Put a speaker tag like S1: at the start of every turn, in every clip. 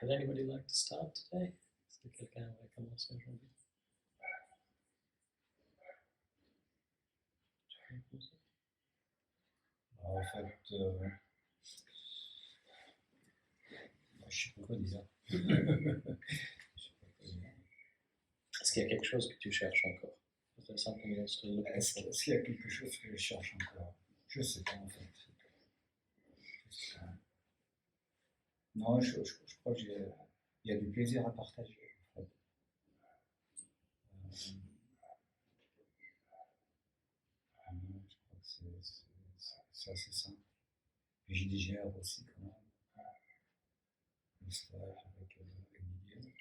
S1: Would anybody like to start today? Est-ce que quelqu'un va commencer aujourd'hui?
S2: En fait, je sais pas quoi dire.
S1: Est-ce qu'il y a quelque chose que tu cherches encore?
S2: Est-ce qu'il y a quelque chose que je cherche encore? Je sais pas en fait. Non, je crois qu'il y a du plaisir à partager. En fait. Je crois que c'est assez simple. Et je digère aussi quand même le stage avec Liliane.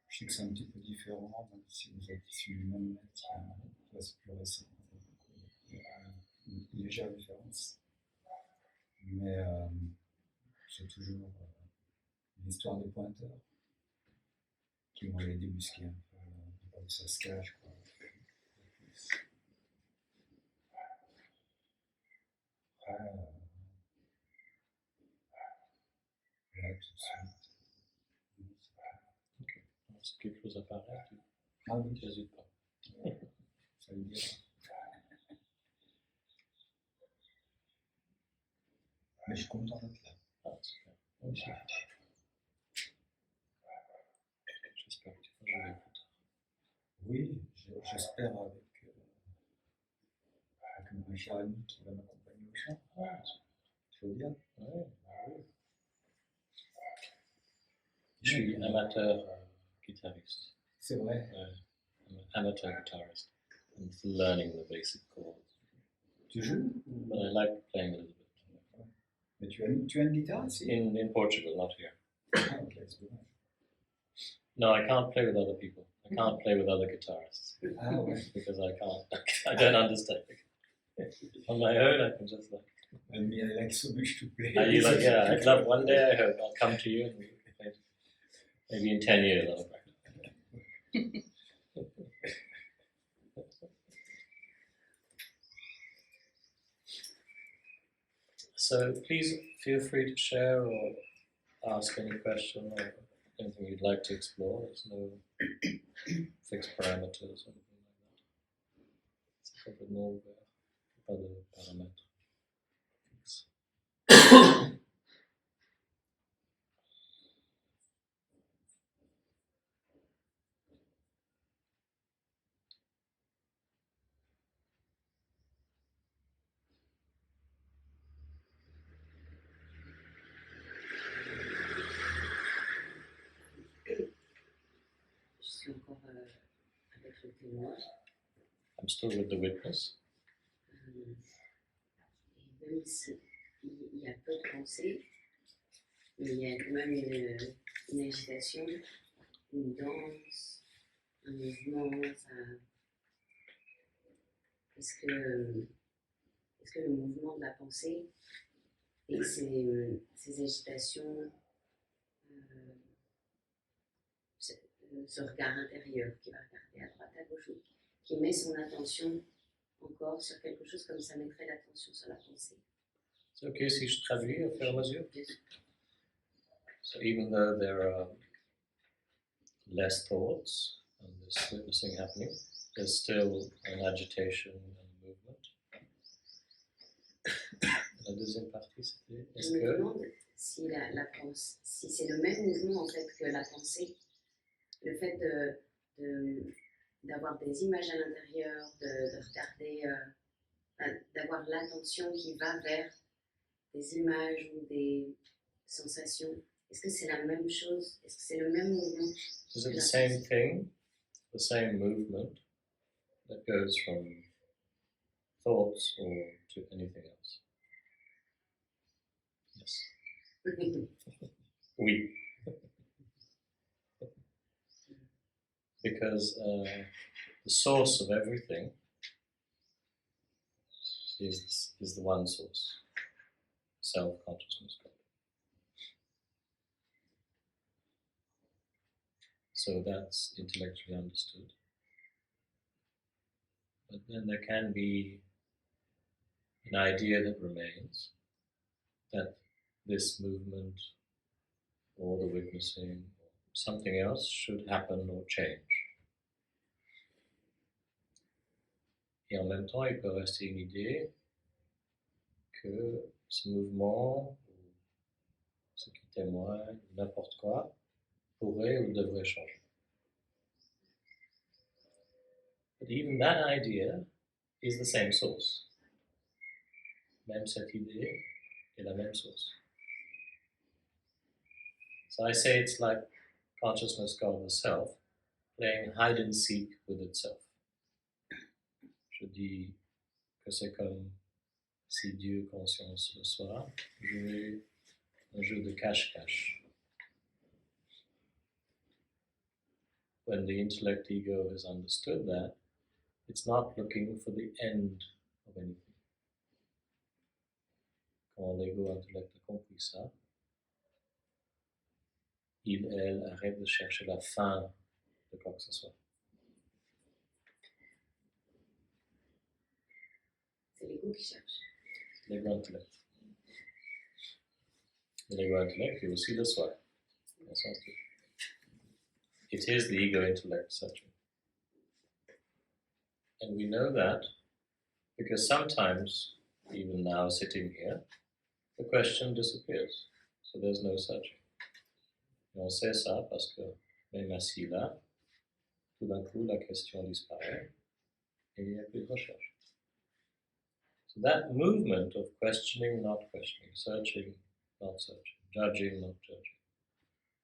S2: Je sais que c'est un petit peu différent, même si vous êtes issus du même métier. Là, c'est plus récent. Il y a une légère différence. Mais c'est toujours une histoire de pointeurs qui vont les débusquer un peu. Ça se cache, quoi. Après, là, tout de suite.
S1: Okay. Si quelque chose apparaît, tu n'hésites pas.
S2: Ça veut dire. Mais je suis content d'être là.
S1: Ah, super. Aussi. J'espère que tu vas jouer plus tard.
S2: Oui, j'espère avec mon cher ami qui va m'accompagner au chant.
S1: Ah,
S2: tu veux bien?
S1: Oui. Je suis amateur guitariste.
S2: C'est vrai.
S1: Amateur guitarist. I'm learning the basic chords.
S2: Tu joues?
S1: But I like playing a little bit.
S2: Mais tu as une guitare ici?
S1: In Portugal, not here.
S2: Okay, c'est dommage.
S1: No, I can't play with other people. I can't play with other guitarists.
S2: Ah ouais.
S1: Because I can't. I don't understand. On my own, I can just like.
S2: I mean, I like so much to play.
S1: You like, yeah, I'd love one day. I hope I'll come to you and we can play. Maybe in 10 years I'll practice. So please feel free to share or ask any question or anything you'd like to explore. There's no fixed parameters or anything like that. C'est complètement ouvert. Pas de paramètres fixes.
S3: Je suis encore avec le témoin.
S1: I'm still with the witness.
S3: Et même s'il y a peu de pensées, mais il y a quand même une agitation, une danse, un mouvement. Est-ce que le mouvement de la pensée et ces agitations, ce regard intérieur qui va regarder à droite, à gauche, qui met son attention encore sur quelque chose comme ça mettrait l'attention sur la pensée.
S1: C'est ok si je traduis au fur et à mesure? So even though there are less thoughts and this witnessing happening, there's still an agitation and movement. La deuxième partie, c'était
S3: Je me demande si si c'est le même mouvement en fait que la pensée, le fait d'avoir des images à l'intérieur, de regarder, d'avoir l'attention qui va vers des images ou des sensations. Est-ce que c'est la même chose? Est-ce que c'est le même mouvement?
S1: Is it the same thing, the same movement that goes from thoughts or to anything else? Yes. Oui. Because the source of everything is the one source, self-consciousness. So that's intellectually understood. But then there can be an idea that remains that this movement or the witnessing, or something else should happen or change. Et en même temps, il peut rester une idée que ce mouvement, ou ce qui témoigne, n'importe quoi, pourrait ou devrait changer. But even that idea is the same source. Même cette idée est la même source. So I say it's like consciousness, God, the self, playing hide and seek with itself. Je dis que c'est comme si Dieu, conscience, le soi, jouait un jeu de cache-cache. When the intellect ego has understood that, it's not looking for the end of anything. Quand l'ego intellect a compris ça, elle arrête de chercher la fin de quoi que ce soit.
S3: C'est l'ego qui cherche.
S1: L'ego intellect. L'ego intellect est aussi le soi. It is the ego intellect searching. And we know that because sometimes, even now sitting here, the question disappears. So there's no searching. Et on sait ça parce que même assis là, tout d'un coup la question disparaît et il n'y a plus de recherche. So that movement of questioning, not questioning, searching, not searching, judging, not judging,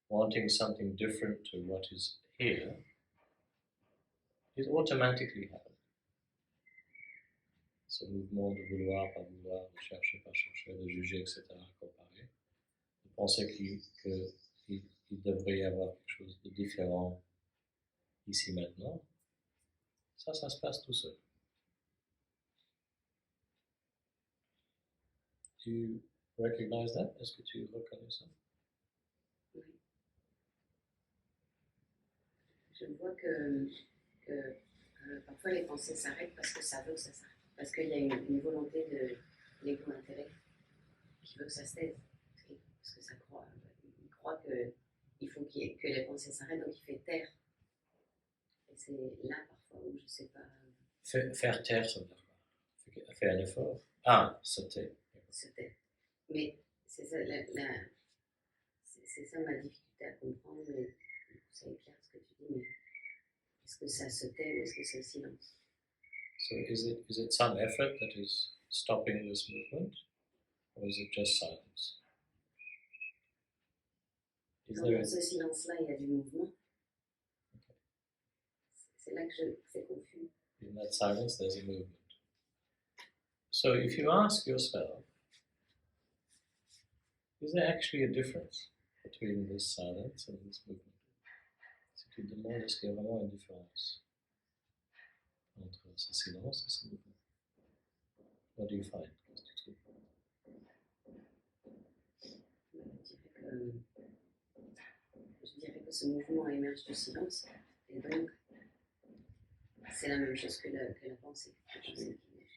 S1: wanting something different to what is here, is automatically happening. Ce mouvement de vouloir, pas vouloir, de chercher, pas chercher, de juger, etc., comparer, de penser qu'il devrait y avoir quelque chose de différent ici maintenant, ça se passe tout seul. Do you recognize that? Est-ce que tu reconnais ça?
S3: Oui. Je vois que parfois les pensées s'arrêtent parce que ça veut que ça s'arrête. Parce qu'il y a une volonté de l'ego intellect qui veut que ça se taise. Parce que ça croit, il croit qu'il faut que les pensées s'arrêtent, donc il fait taire. Et c'est là parfois où je ne sais pas.
S1: Faire taire, ça veut dire quoi? Faire un effort? Ah, se taire.
S3: Se taire. Mais c'est ça, c'est ça ma difficulté à comprendre. Mais c'est clair ce que tu dis, mais est-ce que ça se tait ou est-ce que c'est le silence?
S1: So is it some effort that is stopping this movement, or is it just silence?
S3: Dans ce silence-là, il y a du mouvement. Okay. C'est là que c'est confus.
S1: In that silence, there's a movement. So if you ask yourself, is there actually a difference between this silence and this movement? Si tu te demandes, est-ce qu'il y a vraiment une différence entre ce silence et ce mouvement? What do you find? Qu'est-ce que tu trouves?
S3: Je dirais que ce mouvement émerge du silence, et donc c'est la même chose que la pensée.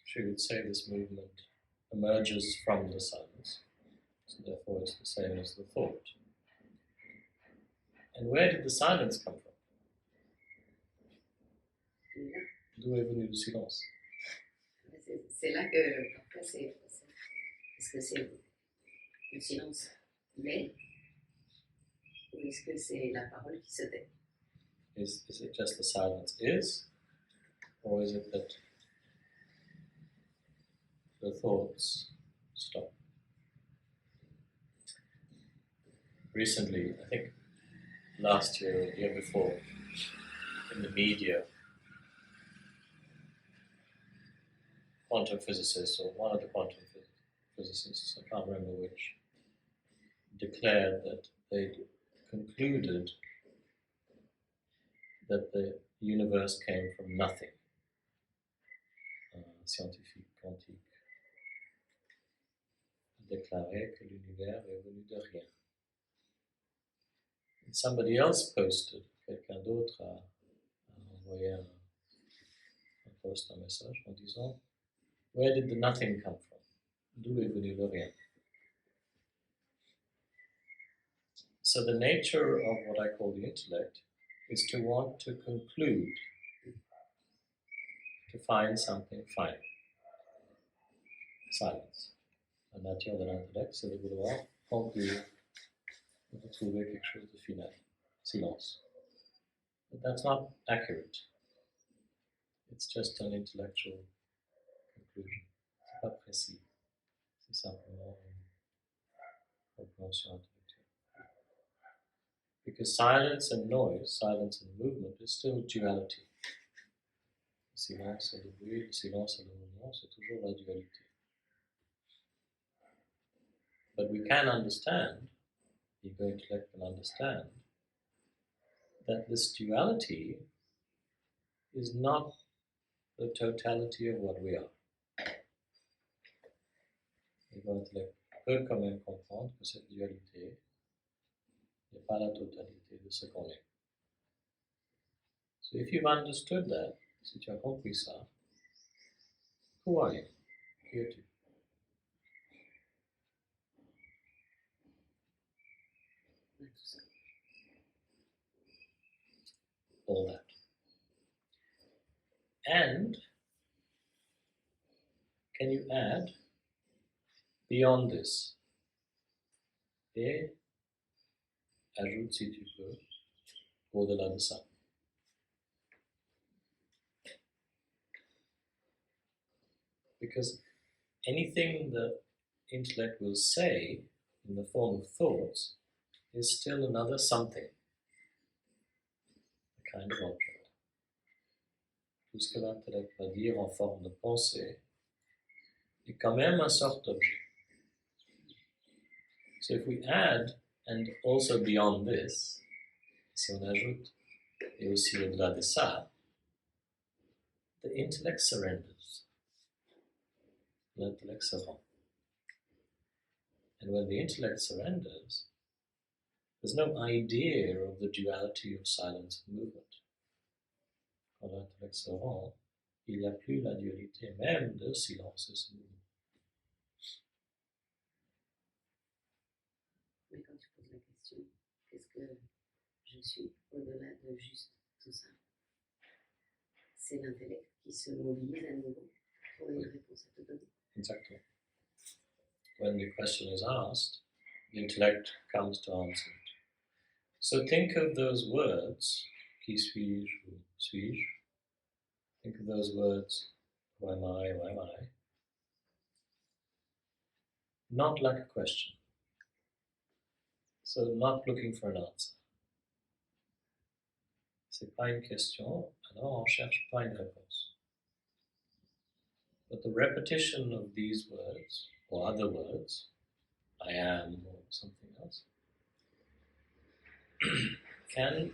S1: She would say this movement emerges from the silence, so therefore it's the same as the thought. And where did the silence come from? D'où est venu le silence?
S3: C'est là que parfois est-ce que c'est le silence l'est ou est-ce que c'est la parole qui se tait?
S1: Is it just the silence is, or is it that the thoughts stop? Recently, I think last year or the year before, in the media, quantum physicists, or one of the quantum physicists, I can't remember which, declared that they concluded that the universe came from nothing. Un scientifique quantique a déclaré que l'univers est venu de rien. And somebody else posted, quelqu'un d'autre a envoyé un post, un message en disant, where did the nothing come from? D'où est venu le rien? So the nature of what I call the intellect is to want to conclude, to find something final. Silence. La nature de l'intellect, c'est de vouloir conclure, de trouver quelque chose de final. Silence. But that's not accurate. It's just an intellectual conclusion. C'est pas précis. C'est simplement une compréhension intellectuelle. Because silence and noise, silence and movement is still duality. Le silence et le bruit, le silence et le mouvement, c'est toujours la dualité. But we can understand, ego intellect can understand, that this duality is not the totality of what we are. Ego intellect peut quand même comprendre que cette dualité n'est pas la totalité de ce qu'on est. So if you've understood that, si tu as compris ça, who are you? Qui es-tu? All that. And can you add beyond this? Et ajoute si tu peux au-delà de ça. Because anything the intellect will say in the form of thoughts is still another something, a kind of object. Tout ce que l'intellect va dire en forme de pensée est quand même une sorte d'objet. So if we add, and also beyond this, si on ajoute, et aussi au-delà de ça, the intellect surrenders. L'intellect se rend. And when the intellect surrenders, there's no idea of the duality of silence and movement. Quand l'intellect se rend, il n'y a plus la dualité même de silence et de mouvement.
S3: Mais quand tu poses la question, qu'est-ce que je suis au-delà de juste tout ça? C'est l'intellect qui se mobilise à nouveau pour une réponse à te donner.
S1: Exactly. When the question is asked, the intellect comes to answer it. So think of those words, qui suis-je ou suis-je? Think of those words, who am I? Not like a question. So not looking for an answer. C'est pas une question, alors on cherche pas une réponse. But the repetition of these words, or other words, I am, or something else, can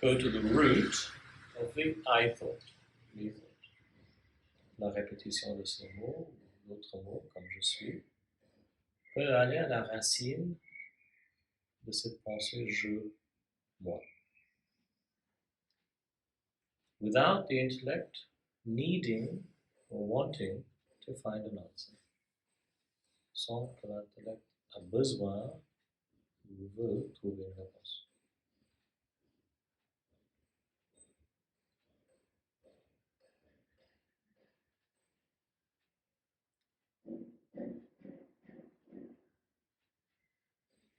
S1: go to the root of the I thought, me thought. La répétition de ces mots, ou d'autres mots, comme je suis, peut aller à la racine de cette pensée je, moi. Without the intellect needing or wanting to find an answer. Sans que l'intellect a besoin ou veut trouver une réponse.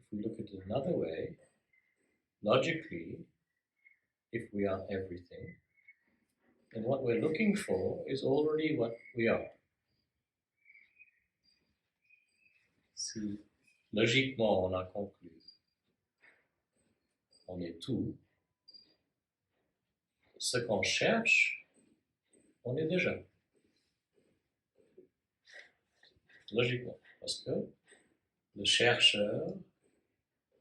S1: If we look at it another way, logically, if we are everything, then what we're looking for is already what we are. Si logiquement on a conclu, on est tout, ce qu'on cherche, on est déjà. Logiquement, parce que le chercheur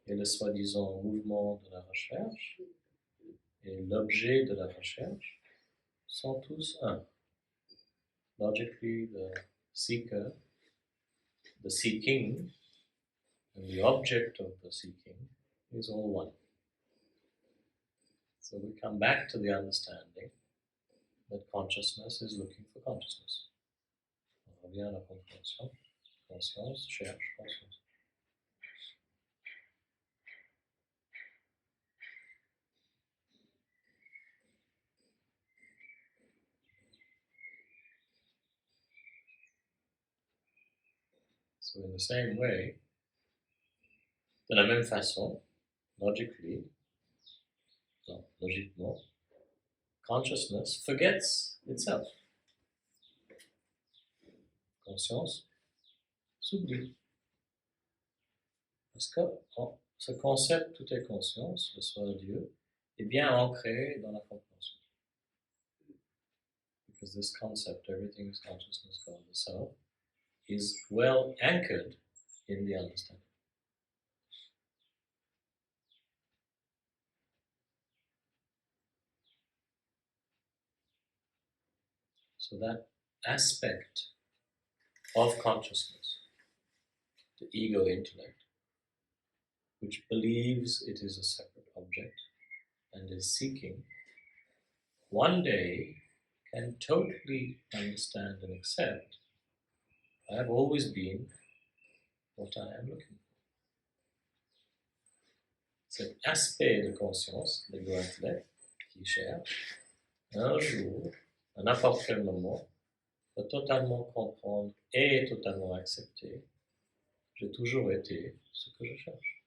S1: et le soi-disant mouvement de la recherche et l'objet de la recherche sont tous un. Logically, the seeker, the seeking, and the object of the seeking is all one. So we come back to the understanding that consciousness is looking for consciousness. On revient à la compréhension. Conscience cherche conscience. So in the same way, de la même façon, logiquement, consciousness forgets itself. Conscience s'oublie. Parce que ce concept, tout est conscience, le soi Dieu, est bien ancré dans la compréhension. Because this concept, everything is consciousness, God, the self, is well anchored in the understanding. So that aspect of consciousness, the ego intellect, which believes it is a separate object and is seeking, one day can totally understand and accept, I have always been what I am looking for. Cet aspect de conscience, l'ego-intellect, qui cherche, un jour, à n'importe quel moment, peut totalement comprendre et totalement accepter, j'ai toujours été ce que je cherche.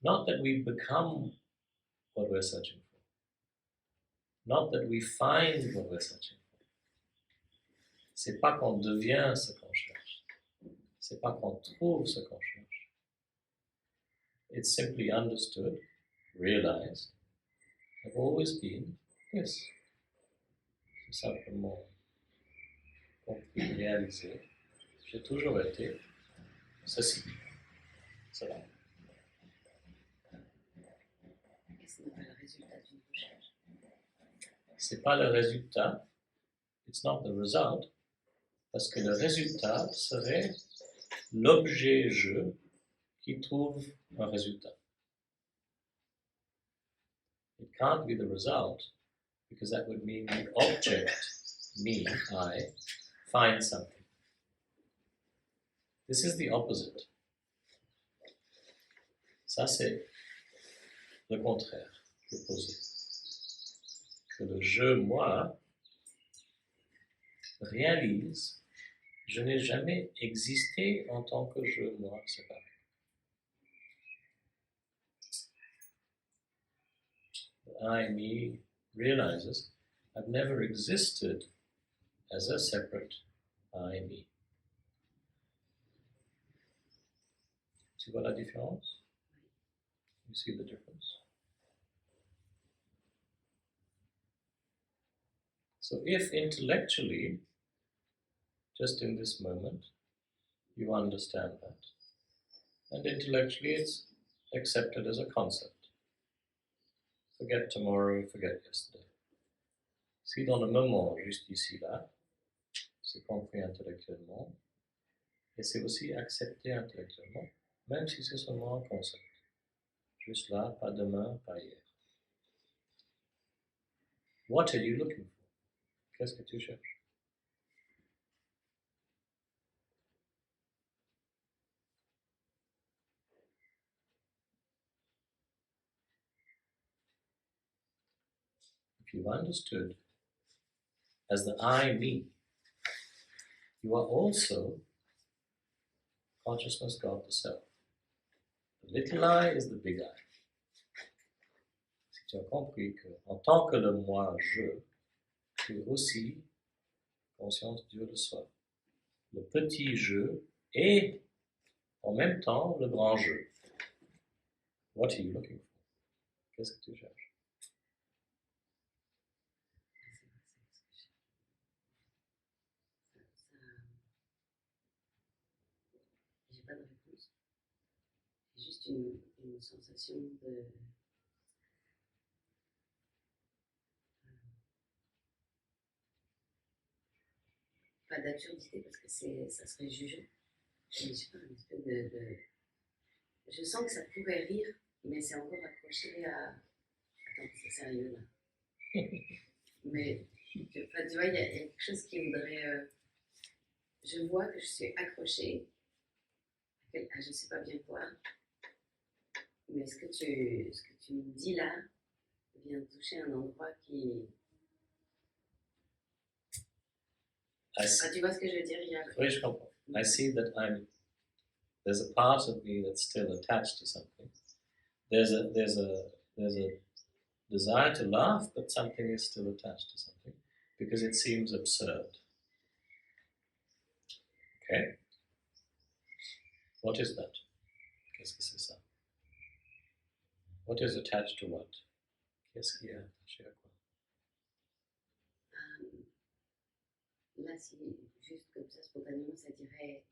S1: Not that we become what we're searching for. Not that we find what we're searching for. C'est pas qu'on devient ce qu'on cherche. C'est pas qu'on trouve ce qu'on cherche. It's simply understood, realized, I've always been this. C'est simplement compris, réalisé. J'ai toujours été ceci, cela.
S3: Et ce n'est pas le résultat d'une recherche.
S1: C'est pas le résultat. It's not the result. Parce que le résultat serait l'objet je qui trouve un résultat. It can't be the result because that would mean the object, me, I, finds something. This is the opposite. Ça c'est le contraire, l'opposé. Que le je, moi, réalise, je n'ai jamais existé en tant que je, moi, séparé. The I, me, realizes I've never existed as a separate I, me. Tu vois la différence? You see the difference? So if intellectually, just in this moment, you understand that, and intellectually it's accepted as a concept. Forget tomorrow, forget yesterday. Si dans le moment, juste ici, là, c'est compris intellectuellement, et c'est aussi accepté intellectuellement, même si c'est seulement un concept. Juste là, pas demain, pas hier. What are you looking for? Qu'est-ce que tu cherches? If you've understood as the I, me, you are also consciousness, God, the self. The little I is the big I. Si tu as compris que, en tant que le moi, je, tu es aussi conscience Dieu le soi. Le petit je et en même temps le grand je. What are you looking for? Qu'est-ce que tu cherches?
S3: J'ai pas de réponse. C'est juste une sensation de... Pas d'absurdité parce que ça serait jugeant. Mais je sais pas, une espèce de... Je sens que ça pourrait rire, mais c'est encore accroché à... Attends, c'est sérieux là. Mais tu vois, il y a quelque chose qui voudrait... Je vois que je suis accrochée à je sais pas bien quoi. Mais ce que tu me dis là vient toucher un endroit qui...
S1: Ah,
S3: tu vois ce que je veux dire?
S1: oui, je comprends. I see that there's a part of me that's still attached to something. There's a desire to laugh, but something is still attached to something because it seems absurd. Okay? What is that? Qu'est-ce que c'est ça? What is attached to what? Qu'est-ce qui est attaché à quoi?
S3: Là, si juste comme ça, spontanément, ça dirait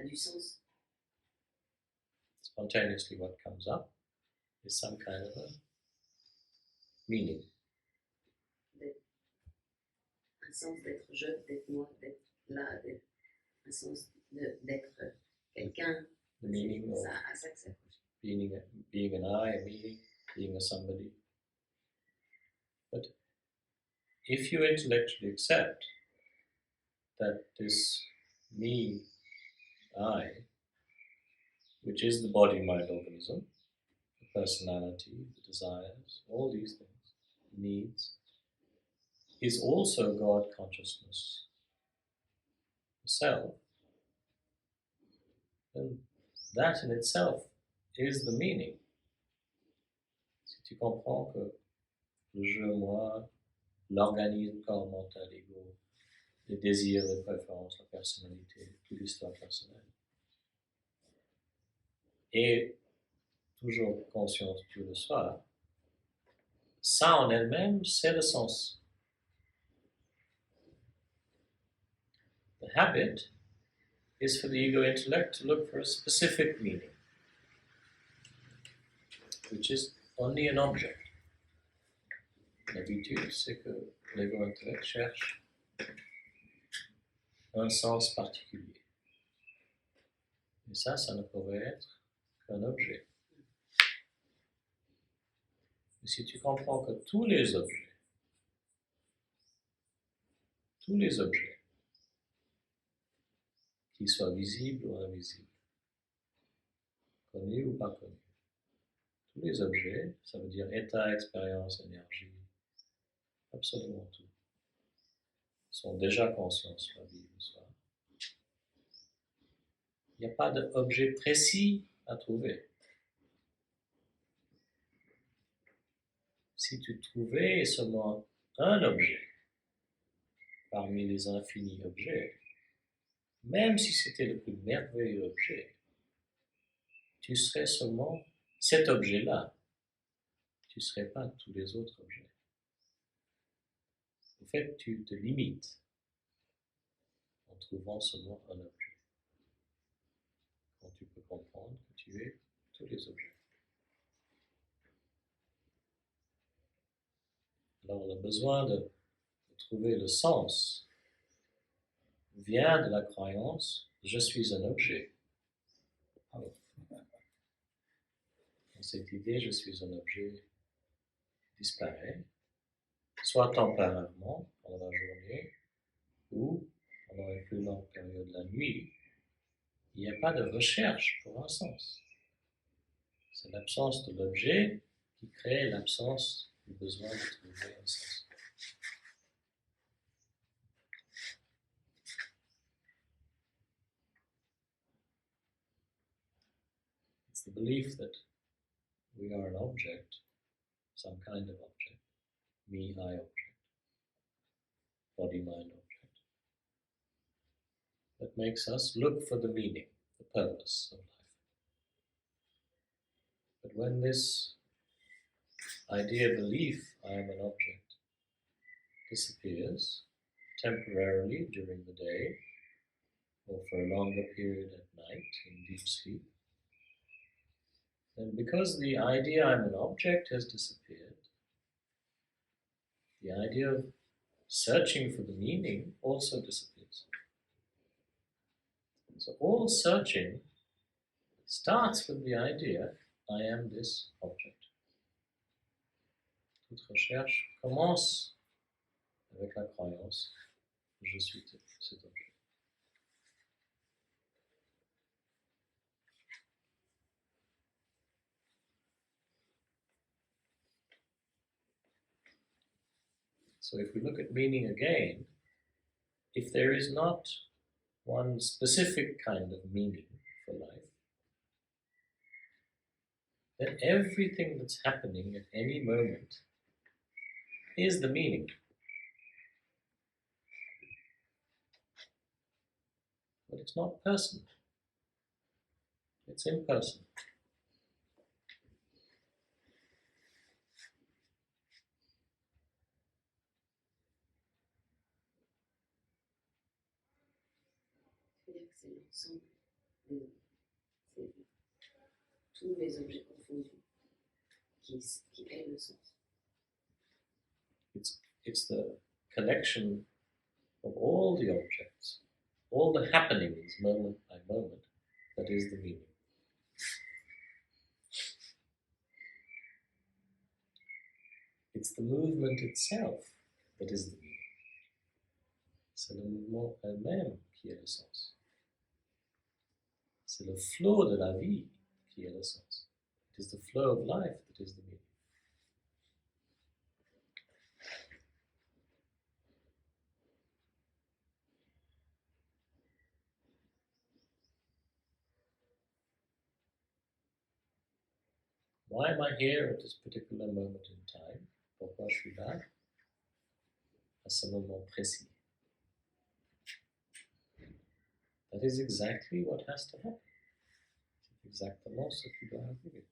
S3: du sens.
S1: Spontaneously, what comes up is some kind of a meaning.
S3: Un sens d'être je, d'être moi, d'être là, un sens d'être quelqu'un.
S1: The meaning of
S3: À ça que ça touche.
S1: being an I, a me, being a somebody. But if you intellectually accept that this me, I, which is the body-mind organism, the personality, the desires, all these things, needs, is also God consciousness, the self, then that in itself is the meaning. Si tu comprends que le je, moi, l'organisme, corps, mental, ego, les désirs, les préférences, la personnalité, toute l'histoire personnelle, et toujours conscience tout le soir, ça en elle-même, c'est le sens. The habit is for the ego intellect to look for a specific meaning, which is only an object. L'habitude, c'est que l'ego intellect cherche un sens particulier. Et ça ne pourrait être qu'un objet. Mais si tu comprends que tous les objets, qu'ils soient visibles ou invisibles, connus ou pas connus, tous les objets, ça veut dire état, expérience, énergie, absolument tout, sont déjà conscients soit vie ou soit. Il n'y a pas d'objet précis à trouver. Si tu trouvais seulement un objet parmi les infinis objets, même si c'était le plus merveilleux objet, tu serais seulement cet objet-là. Tu ne serais pas tous les autres objets. En fait, tu te limites en trouvant seulement un objet. Quand tu peux comprendre que tu es tous les objets. Alors le besoin de trouver le sens vient de la croyance « je suis un objet ». Alors, cette idée « je suis un objet » disparaît, soit temporairement pendant la journée ou pendant une plus longue période la nuit. Il n'y a pas de recherche pour un sens. C'est l'absence de l'objet qui crée l'absence du besoin de trouver un sens. It's the belief that we are an object, some kind of object, me, I object, body, mind object, that makes us look for the meaning, the purpose of life. But when this idea, belief, I am an object, disappears temporarily during the day or for a longer period at night in deep sleep, then because the idea I'm an object has disappeared, the idea of searching for the meaning also disappears. So all searching starts with the idea, I am this object. Toute recherche commence avec la croyance, je suis cet objet. So if we look at meaning again, if there is not one specific kind of meaning for life, then everything that's happening at any moment is the meaning. But it's not personal. It's impersonal.
S3: C'est-à-dire que c'est l'ensemble, c'est tous les objets confondus qui est le sens.
S1: It's the collection of all the objects, all the happenings moment by moment, that is the meaning. It's the movement itself that is the meaning. C'est le mouvement elle-même qui est le sens. C'est le flow de la vie qui est le sens. It is the flow of life that is the meaning. Why am I here at this particular moment in time? Pourquoi je suis là à ce moment précis? That is exactly what has to happen. C'est exactement ce qui doit arriver.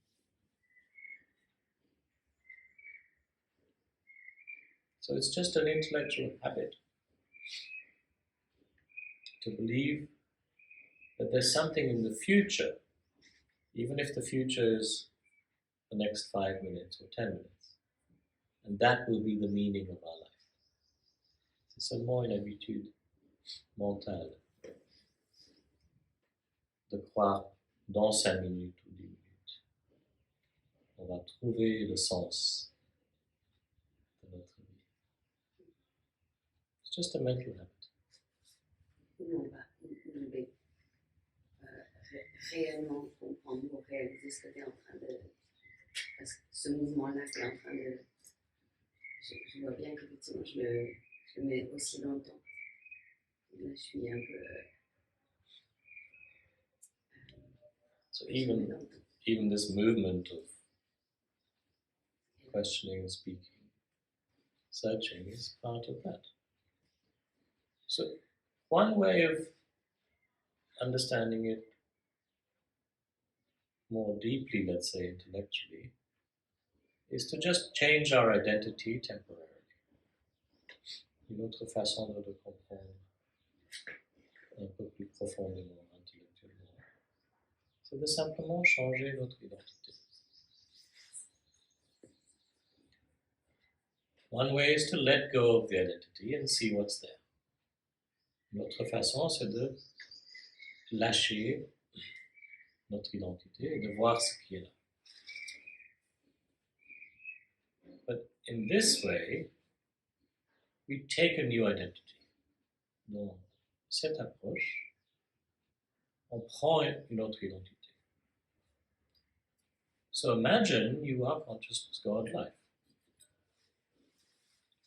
S1: So it's just an intellectual habit to believe that there's something in the future, even if the future is the next 5 minutes or 10 minutes, and that will be the meaning of our life. C'est seulement une habitude mentale de croire dans 5 minutes ou 10 minutes, on va trouver le sens de notre vie. It's just a mental habit.
S3: Nous, on va réellement comprendre ou réaliser ce que tu es en train de... Parce que ce mouvement-là, tu es en train de... Je vois bien qu'effectivement, je le mets aussi dans le temps. Là, je suis un peu...
S1: So even this movement of questioning and speaking, searching is part of that. So one way of understanding it more deeply, let's say intellectually, is to just change our identity temporarily. Une autre façon de le comprendre un peu plus profondément, intellectuellement, c'est de simplement changer notre identité. One way is to let go of the identity and see what's there. Une autre façon, c'est de lâcher notre identité et de voir ce qui est là. But in this way, we take a new identity. Dans cette approche, on prend une autre identité. So imagine you are consciousness, God, life.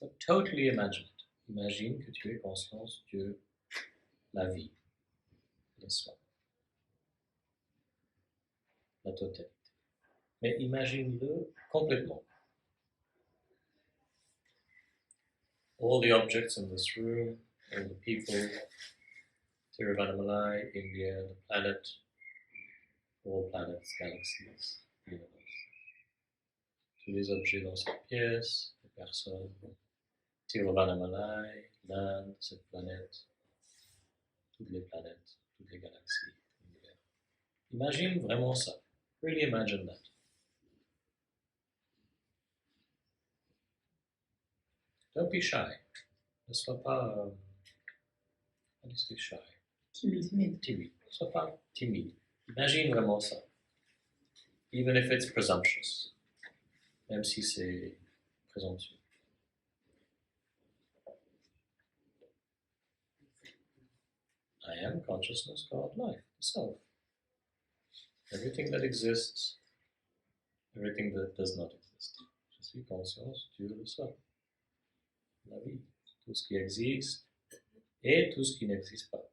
S1: But totally imagine it. Imagine que tu es conscience, Dieu, la vie, le soi, la totalité. Mais imagine-le complètement. All the objects in this room, all the people, Tiru, India, the planet, all planets, galaxies, universe. Tous les objets dans cette pièce, les personnes, Tiru, l'Inde, cette planète, toutes les planètes, toutes les galaxies, l'univers. Imagine vraiment ça. Really imagine that. Don't be shy. Ne sois pas... how do you say shy?
S4: Timide.
S1: Timide. Ne sois pas timide. Imagine vraiment ça. Even if it's presumptuous. Même si c'est présomptueux. I am consciousness, God, life, the self. Everything that exists, everything that does not exist. Je suis conscience, Dieu, le soi. La vie. Tout ce qui existe et tout ce qui n'existe pas.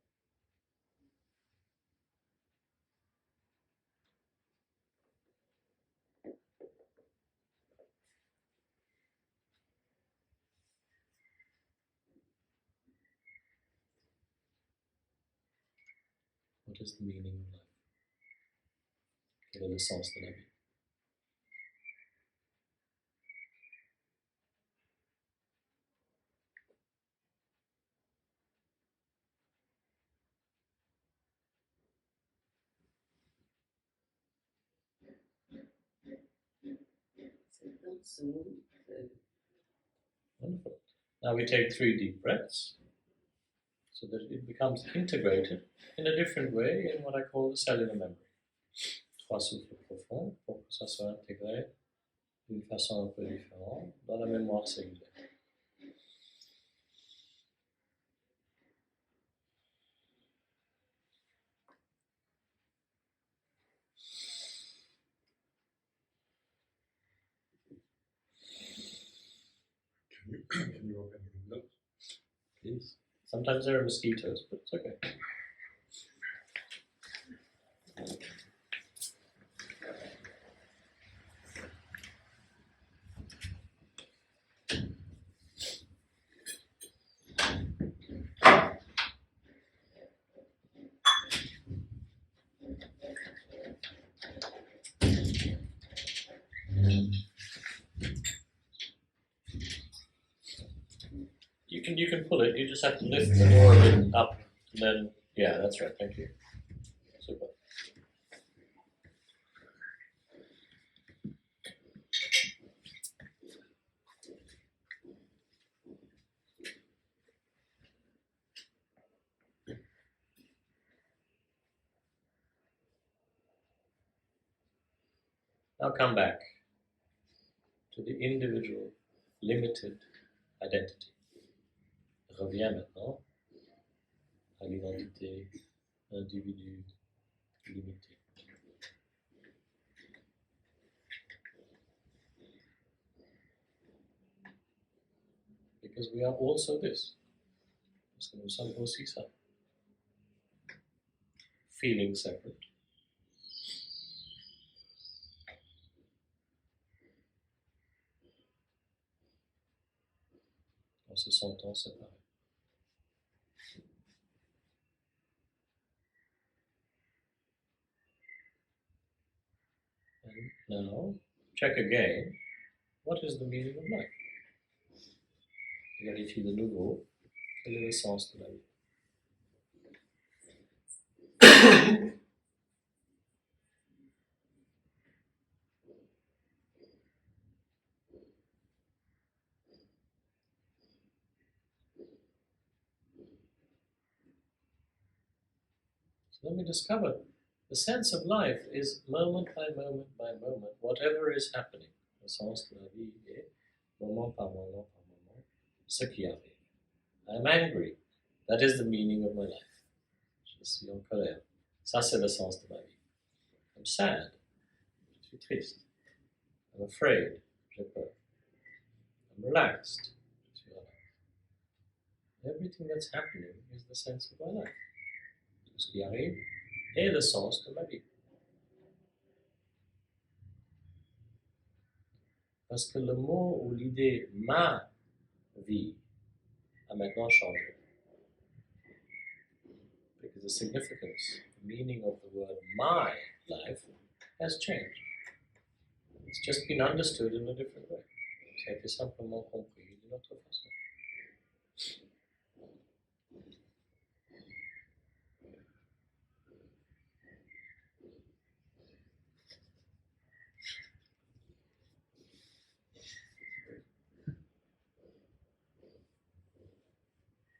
S1: What is the meaning of life? Quel est le sens de la vie?
S3: C'est dans ce monde.
S1: Wonderful. Now we take 3 deep breaths so that it becomes integrated in a different way in what I call the cellular memory. 3 souffles profonds pour que ça soit intégré d'une façon un peu différente dans la mémoire cellulaire.
S4: Can you open the window?
S1: Please. Sometimes there are mosquitoes, but it's okay. You can pull it, you just have to lift the door a bit up, and then, yeah, that's right, thank you. Super. Now come back to the individual, limited identity. Reviens maintenant à l'identité individu limité. Because we are also this. Parce que nous sommes aussi ça. Feeling separate. En se sentant séparés. And now, check again, what is the meaning of life? Vérifie de nouveau, quel est le sens de la vie? So then we discover the sense of life is moment by moment by moment, whatever is happening. Le sens de la vie est moment par moment, ce qui arrive. I am angry. That is the meaning of my life. Je suis en colère. Ça, c'est le sens de ma vie. I'm sad. Je suis triste. I'm afraid. J'ai peur. I'm relaxed. Je suis relaxed. Everything that's happening is the sense of my life. Tout ce qui arrive est le sens de ma vie. Parce que le mot ou l'idée ma vie a maintenant changé. Because the significance, the meaning of the word my life has changed. It's just been understood in a different way. Ça a été simplement compris d'une autre façon.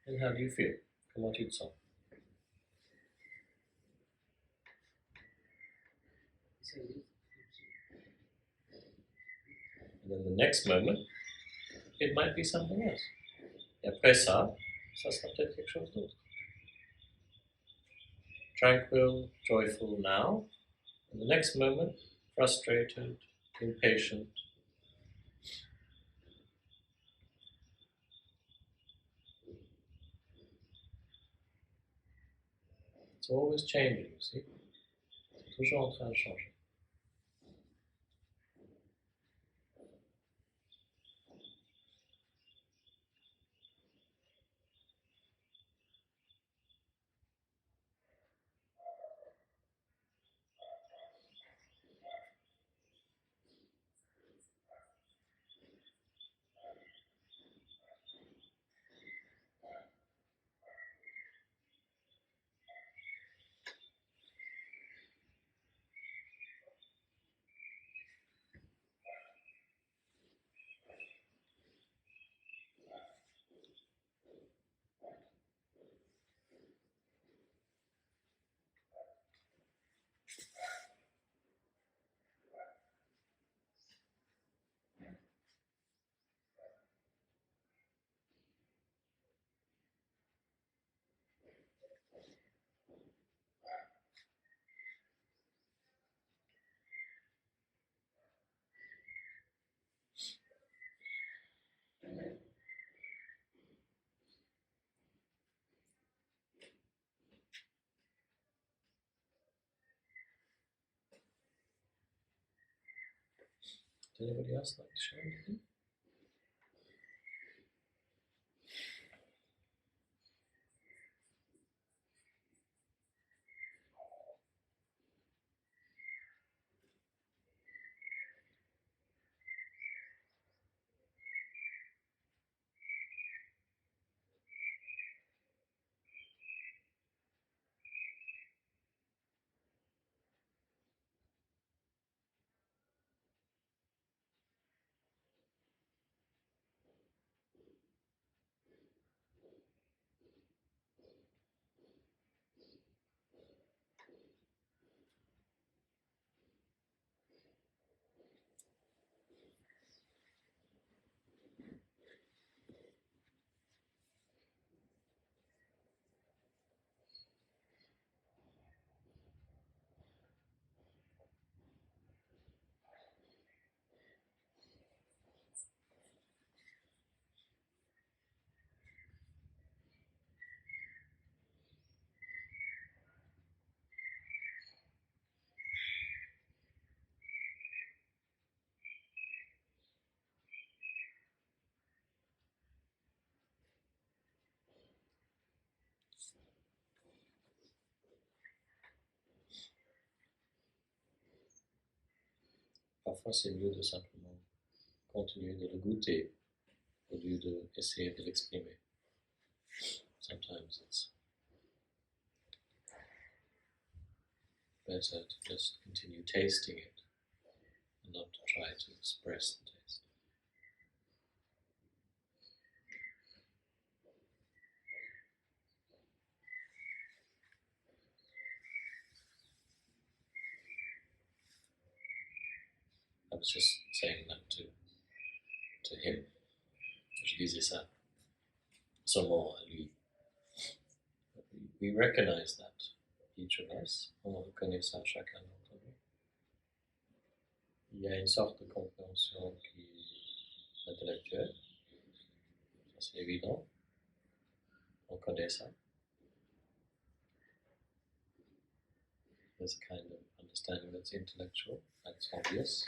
S1: And how do you feel? Comment tu te sens? And then the next moment, it might be something else. Et après ça, ça sera peut-être quelque chose d'autre. Tranquil, joyful now, and the next moment, frustrated, impatient. It's always changing, you see. C'est toujours en train de changer. Would anybody else like to share anything? Parfois, c'est mieux de simplement continuer de le goûter au lieu d'essayer de l'exprimer. Sometimes it's better to just continue tasting it and not to try to express the taste. I was just saying that to him. Je disais ça seulement à lui. We recognize that, each of us, on reconnaît ça chacun d'entre nous. Il y a une sorte de compréhension qui est intellectuelle, ça c'est évident, on connaît ça. There's a kind of understanding that's intellectual, that's obvious.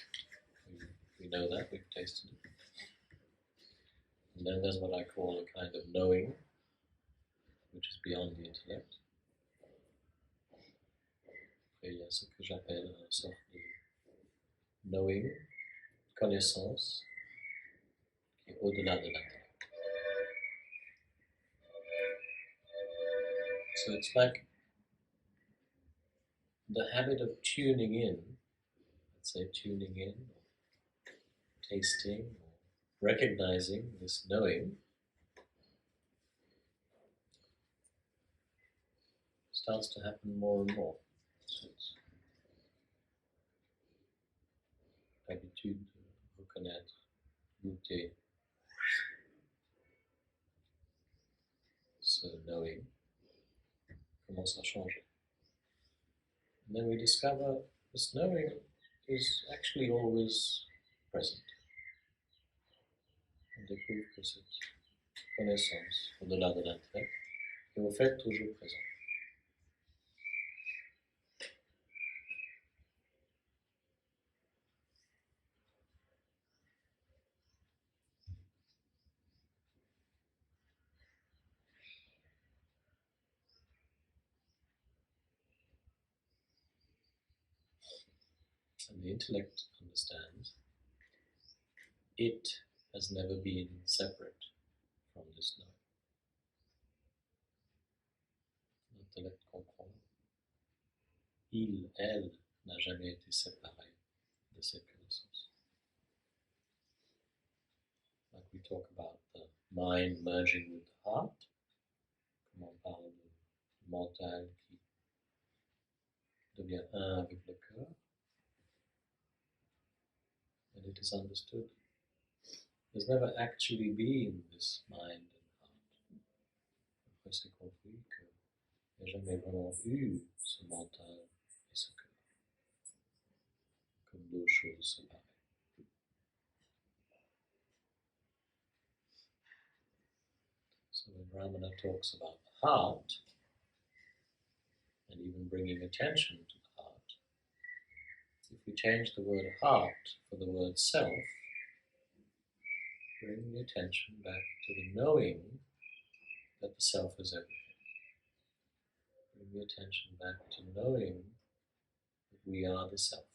S1: We know that, we've tasted it. And then there's what I call a kind of knowing, which is beyond the intellect. Et il y a ce que j'appelle une sorte de knowing, connaissance, qui est au-delà de l'intellect. So it's like the habit of tuning in, let's say tuning in, or tasting, or recognizing this knowing, starts to happen more and more. So it's l'habitude de reconnaître, goûter ce knowing commence à changer. And then we discover this knowing is actually always present. On découvre que cette connaissance au-delà de l'intellect est au fait toujours présente. And the intellect understands it has never been separate from this knowing. L'intellect comprend. Il, elle, n'a jamais été séparé de cette connaissance. Like we talk about the mind merging with the heart, comme on parle du mental qui devient un avec le cœur, and it is understood. There's never actually been this mind and heart. Après c'est compris qu'il n'y a jamais vraiment eu ce mental et ce cœur, comme deux choses séparées. So when Ramana talks about the heart, and even bringing attention to the heart, if we change the word heart for the word self, bring the attention back to the knowing that the self is everything. Bring the attention back to knowing that we are the self.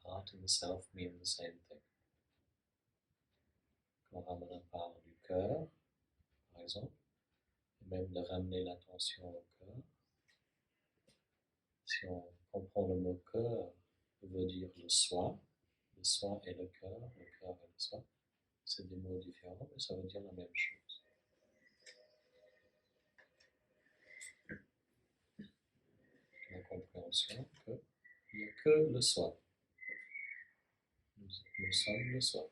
S1: The heart and the self mean the same thing. Quand Ramana parle du cœur, par exemple, et même de ramener l'attention au cœur, si on comprend le mot cœur, ça veut dire le soi et le cœur et le soi. C'est des mots différents, mais ça veut dire la même chose. La compréhension qu'il n'y a que le soi. Nous sommes le soi.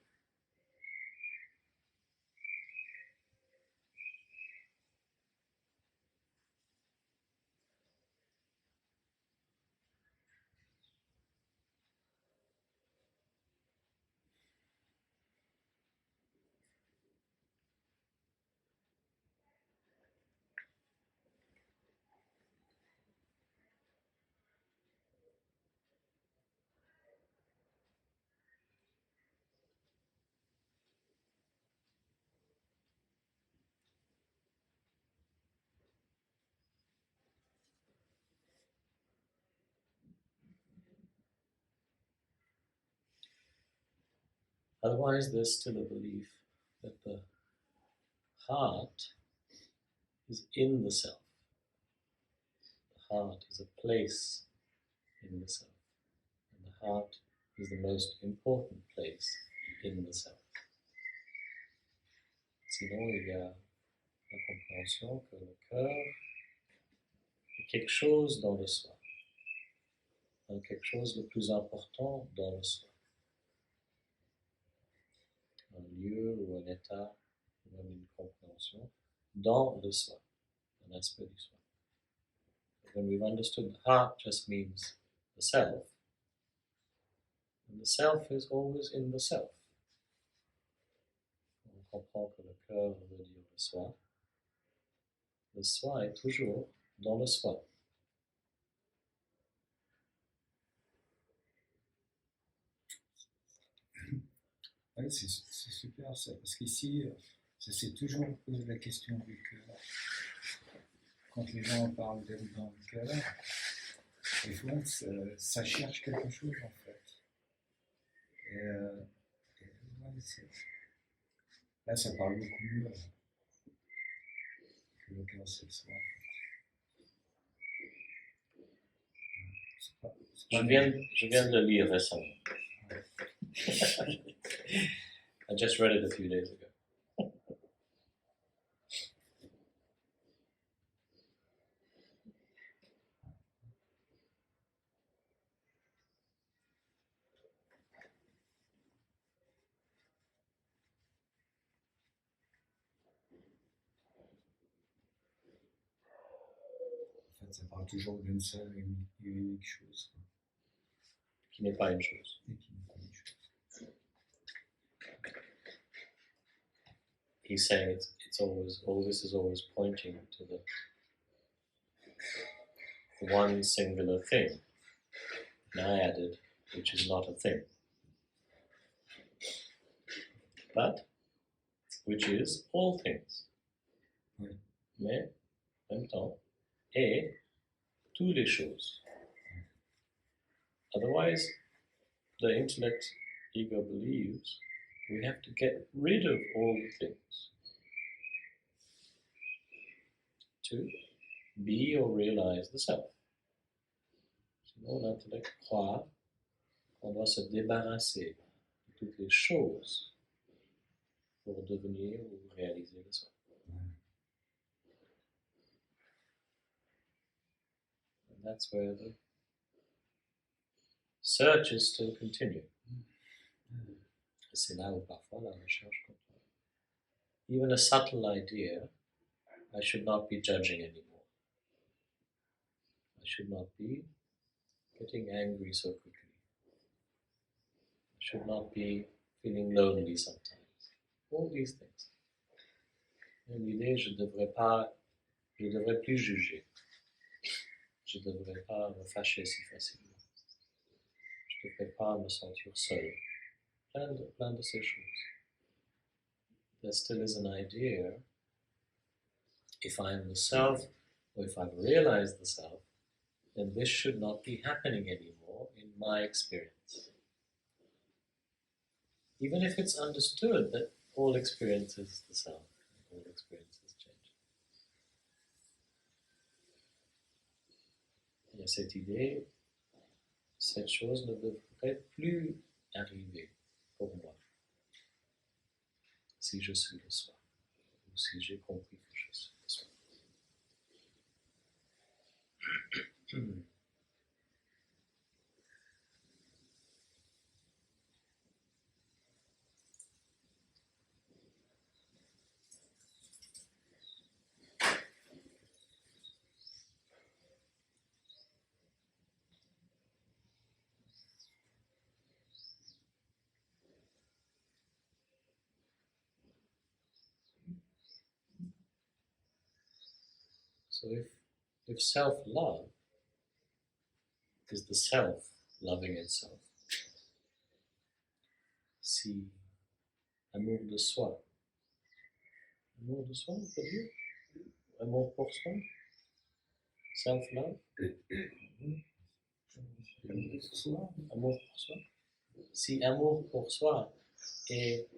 S1: Otherwise, there's still a belief that the heart is in the self. The heart is a place in the self. And the heart is the most important place in the self. Sinon, il y a la compréhension que le cœur est quelque chose dans le soi. Quelque chose de plus important dans le soi. Un lieu ou un état, ou même une compréhension dans le soi, un aspect du soi. When we've understood the heart just means the self, and the self is always in the self. On comprend que le cœur veut dire le soi est toujours dans le soi.
S2: Oui, c'est super ça, parce qu'ici, ça s'est toujours posé la question du cœur. Quand les gens parlent d'être dans le cœur, des fois, ça cherche quelque chose en fait. Et ouais, là, ça parle beaucoup mieux que le cœur, c'est le soi.
S1: Je viens de le lire récemment. I just read it a few days ago.
S2: En fait, ça parle toujours d'une seule et unique chose.
S1: Qui n'est pas une chose.
S2: Et qui n'est pas une chose.
S1: He's saying it's always, all this is always pointing to the one singular thing. And I added, which is not a thing, but which is all things.
S2: Oui.
S1: Mais, en même temps, et toutes les choses. Otherwise, the intellect, ego believes we have to get rid of all the things to be or realize the self. Sinon, l'intellect croit qu'on doit se débarrasser de toutes les choses pour devenir ou réaliser le soi. And that's where the search is still continuing. C'est là où parfois la recherche continue. Even a subtle idea, I should not be judging anymore. I should not be getting angry so quickly. I should not be feeling lonely sometimes. All these things. Et l'idée, je devrais plus juger. je ne devrais pas me fâcher si facilement. Je ne devrais pas me sentir seul. Plein de ces choses. There still is an idea, if I am the self, or if I've realized the self, then this should not be happening anymore in my experience. Even if it's understood that all experience is the self, all experiences change. Il y a cette idée, cette chose ne devrait plus arriver pour moi, si je suis le soi, ou si j'ai compris que je suis le soi. So if self-love is the self loving itself, si amour de soi, on peut dire, amour pour soi, self-love, amour pour soi. Si amour pour soi est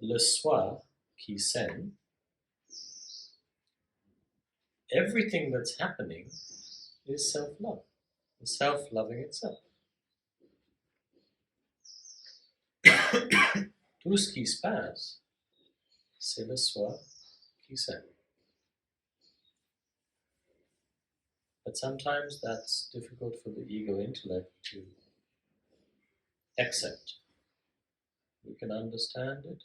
S1: le soi qui s'aime, everything that's happening is self-love, the self-loving itself. Tout ce qui se passe, c'est le soi qui s'aime. But sometimes that's difficult for the ego intellect to accept. We can understand it,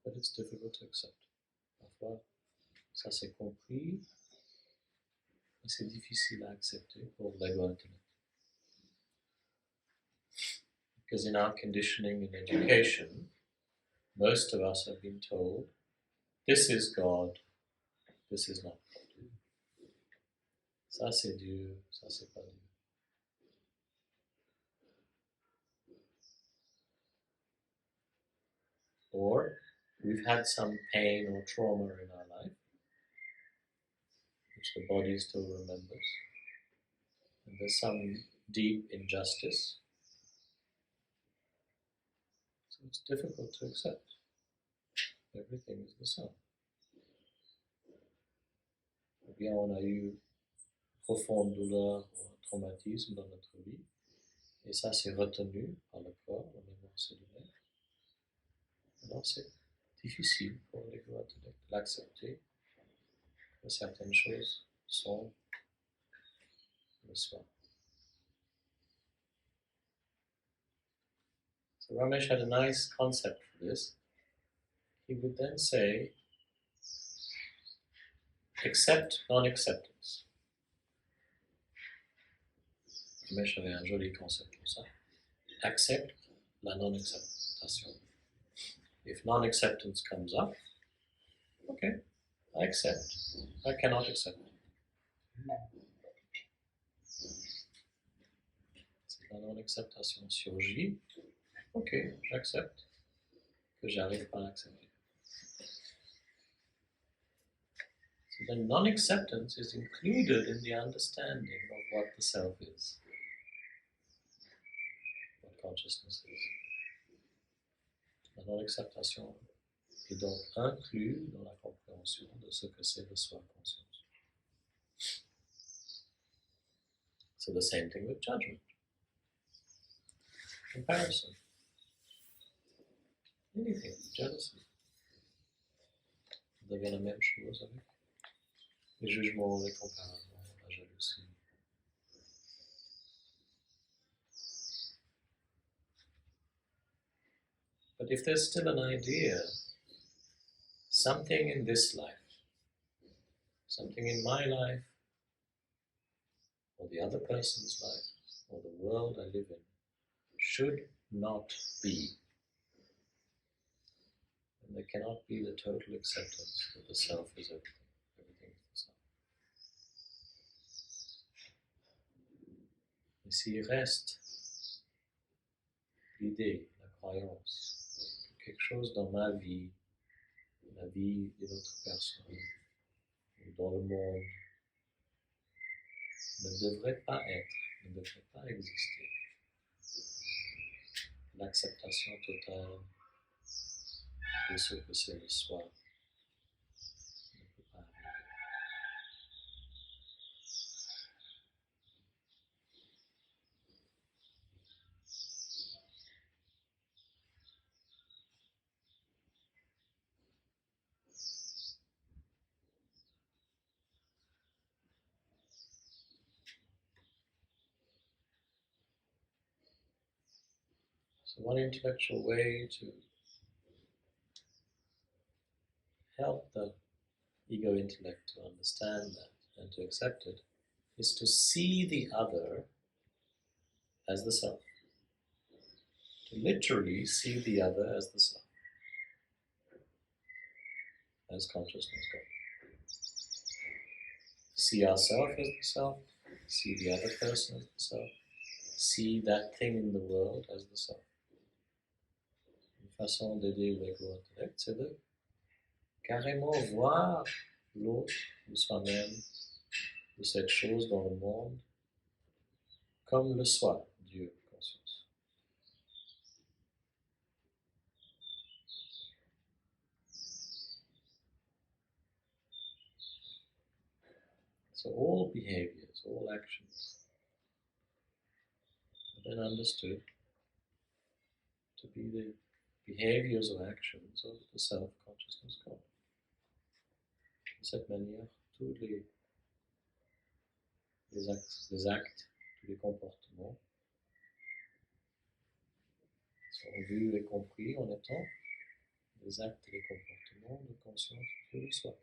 S1: but it's difficult to accept. Parfois, ça c'est compris, mais c'est difficile à accepter pour l'ego intellect. Because in our conditioning in education, most of us have been told, this is God, this is not God. Ça c'est Dieu, ça c'est pas Dieu. Or we've had some pain or trauma in our life, which the body still remembers, and there's some deep injustice. So it's difficult to accept. Everything is the same. Ou bien on a eu profonde douleur ou un traumatisme dans notre vie, et ça c'est retenu par le corps, la mémoire cellulaire. Alors c'est difficile pour l'ego intellect d'accepter que certaines choses sont le soi. So Ramesh had a nice concept for this. He would then say, accept non-acceptance. Ramesh avait un joli concept pour ça. Accept la non-acceptation. If non-acceptance comes up, okay, I accept. I cannot accept. Si la non-acceptation surgit, ok, j'accepte que j'arrive pas à accepter. So then non-acceptance is included in the understanding of what the self is, what consciousness is. La non-acceptation est donc inclus dans la compréhension de ce que c'est le soi conscience. So the same thing with judgment. Comparison. Anything, jealousy. Ça devient la même chose avec les jugements, les comparaisons, la jalousie. But if there's still an idea, something in this life, something in my life, or the other person's life, or the world I live in, should not be. And there cannot be the total acceptance that the self is everything. Everything is the self. Mais s'il reste l'idée, la croyance, que quelque chose dans ma vie, la vie d'une autre personne, ou dans le monde, ne devrait pas être, ne devrait pas exister, l'acceptation totale de ce que c'est le soi ne peut pas arriver. So one intellectual way to help the ego intellect to understand that and to accept it is to see the other as the self. To literally see the other as the self, as consciousness goes. See ourselves as the self, see the other person as the self, see that thing in the world as the self. Une façon d'aider l'ego intellect, c'est de carrément voir l'autre ou soi-même de cette chose dans le monde comme le soi, Dieu, conscience. So all behaviors, all actions have been understood to be the behaviors or actions of the self-consciousness God. De cette manière, tous les actes, tous les comportements sont vus et compris en étant des actes et des comportements de conscience de le soi.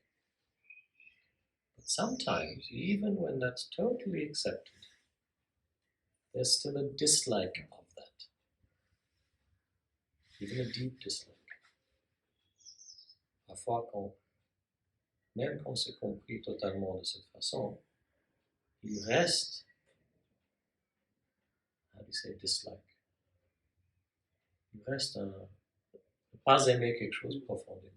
S1: But sometimes, even when that's totally accepted, there's still a dislike of that, even a deep dislike. Parfois, même quand c'est compris totalement de cette façon, il reste, how do you say dislike? Il reste ne pas aimer quelque chose profondément.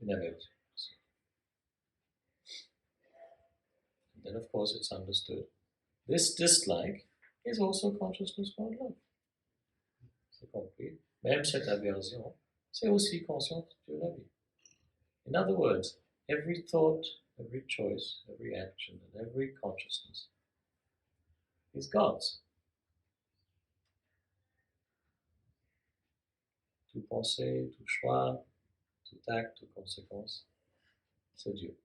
S1: Une aversion. And then of course it's understood. This dislike is also consciousness called love. C'est compris. Même cette aversion, c'est aussi conscience de la vie. In other words, every thought, every choice, every action, and every consciousness is God's. Toute pensée, tout choix, tout acte, toute conséquence, c'est Dieu.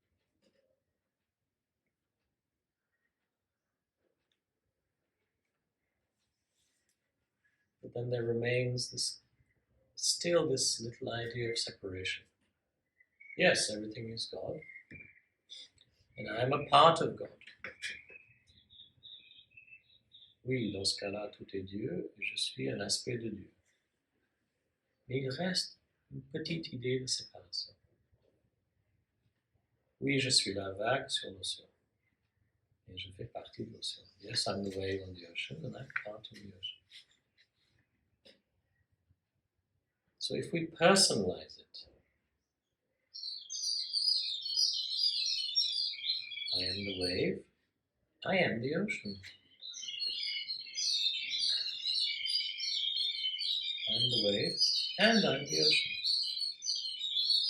S1: But then there remains still this little idea of separation. Yes, everything is God, and I am a part of God. Oui, dans ce cas-là, tout est Dieu, et je suis un aspect de Dieu. Mais il reste une petite idée de séparation. Oui, je suis la vague sur l'océan, et je fais partie de l'océan. Yes, I'm the wave on the ocean, and I'm part of the ocean. So if we personalize it, I am the wave, I am the ocean. I'm the wave, and I'm the ocean.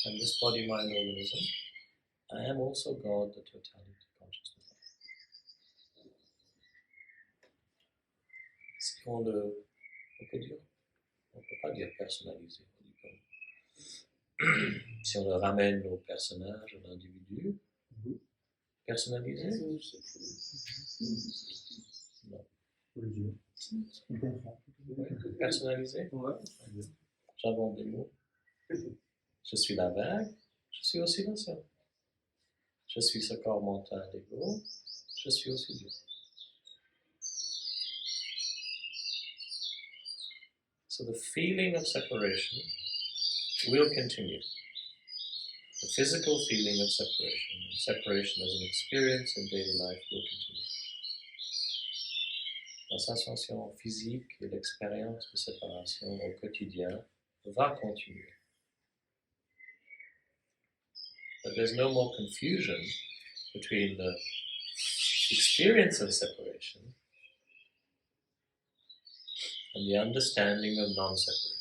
S1: And this body, mind, organism, I am also God, the totality consciousness. Si on peut pas dire personnalisé. Si on le ramène au personnage, à l'individu, personnalisé? Non. Ouais. Personnalisé? J'invente des mots. Je suis la vague, je suis aussi l'océan. Je suis ce corps mental égo, je suis aussi Dieu. So the feeling of separation will continue. The physical feeling of separation, separation as an experience in daily life will continue. La sensation physique et l'expérience de séparation au quotidien va continuer. But there's no more confusion between the experience of separation and the understanding of non-separation.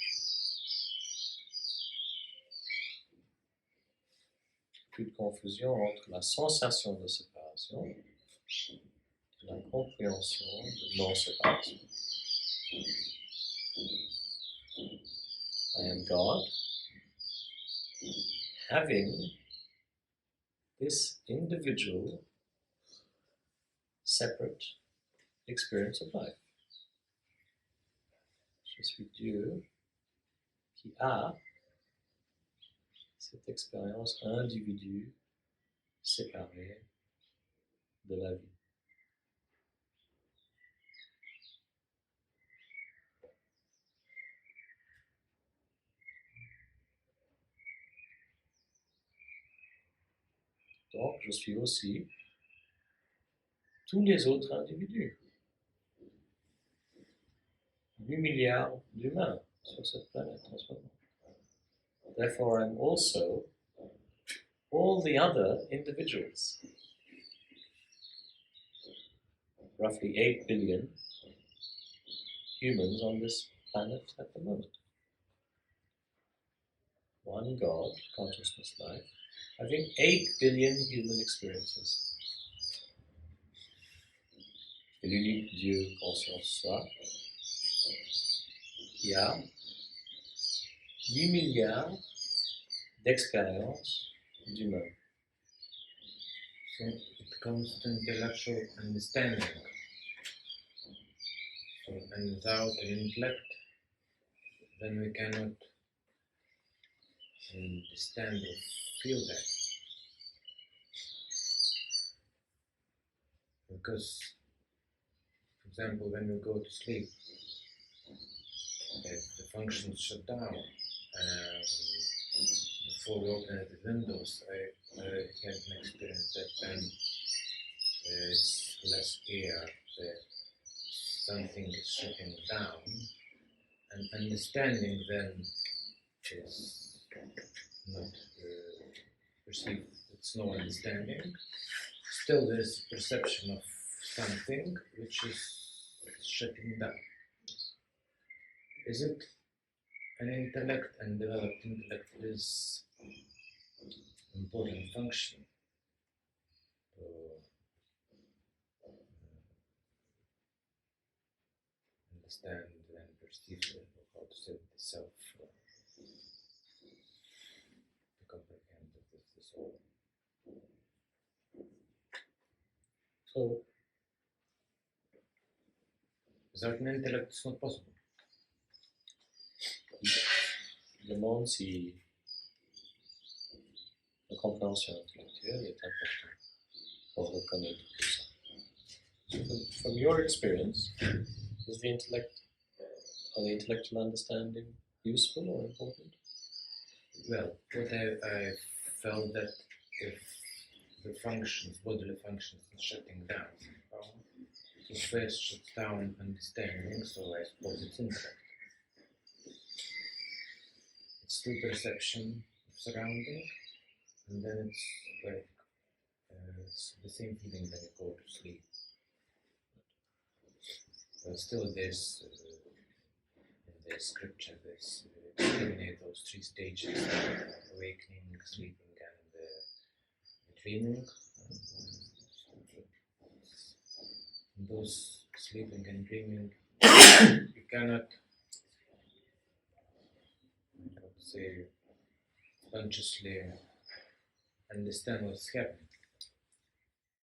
S1: Plus de confusion entre la sensation de séparation et la compréhension de non-séparation. I am God, having this individual, separate experience of life. Je suis Dieu qui a cette expérience individu séparée de la vie. Donc, je suis aussi tous les autres individus. 8 milliards d'humains sur cette planète en ce moment. Therefore, I'm also all the other individuals. Roughly 8 billion humans on this planet at the moment. One God, consciousness life, having 8 billion human experiences. Et l'unique Dieu conscience soi, qui a 8 milliards d'expériences d'humains.
S5: So it comes to intellectual understanding. So, and without an intellect, then we cannot understand or feel that. Because, for example, when we go to sleep, if the functions shut down, before we open the windows, I had an experience that then it's less air, that something is shutting down, and understanding then is not perceived, it's no understanding. Still there's perception of something which is shutting down. Is it an intellect, and developed intellect is important function to understand and perceive how to set the self to comprehend the soul.
S1: So,
S5: Without an intellect, it's not possible.
S1: je demande si la compréhension intellectuelle est importante pour reconnaître tout ça. So from your experience, is the intellect or the intellectual understanding useful or important?
S5: Well, what I felt that if the functions, bodily functions, are shutting down, so first shuts down understanding, so I suppose it's intellect. It's still perception of surrounding, and then it's like it's the same feeling when you go to sleep. But still there's in the scripture there's eliminate those three stages: awakening, sleeping, and dreaming. Those sleeping and dreaming, you cannot, say, consciously understand what's happening.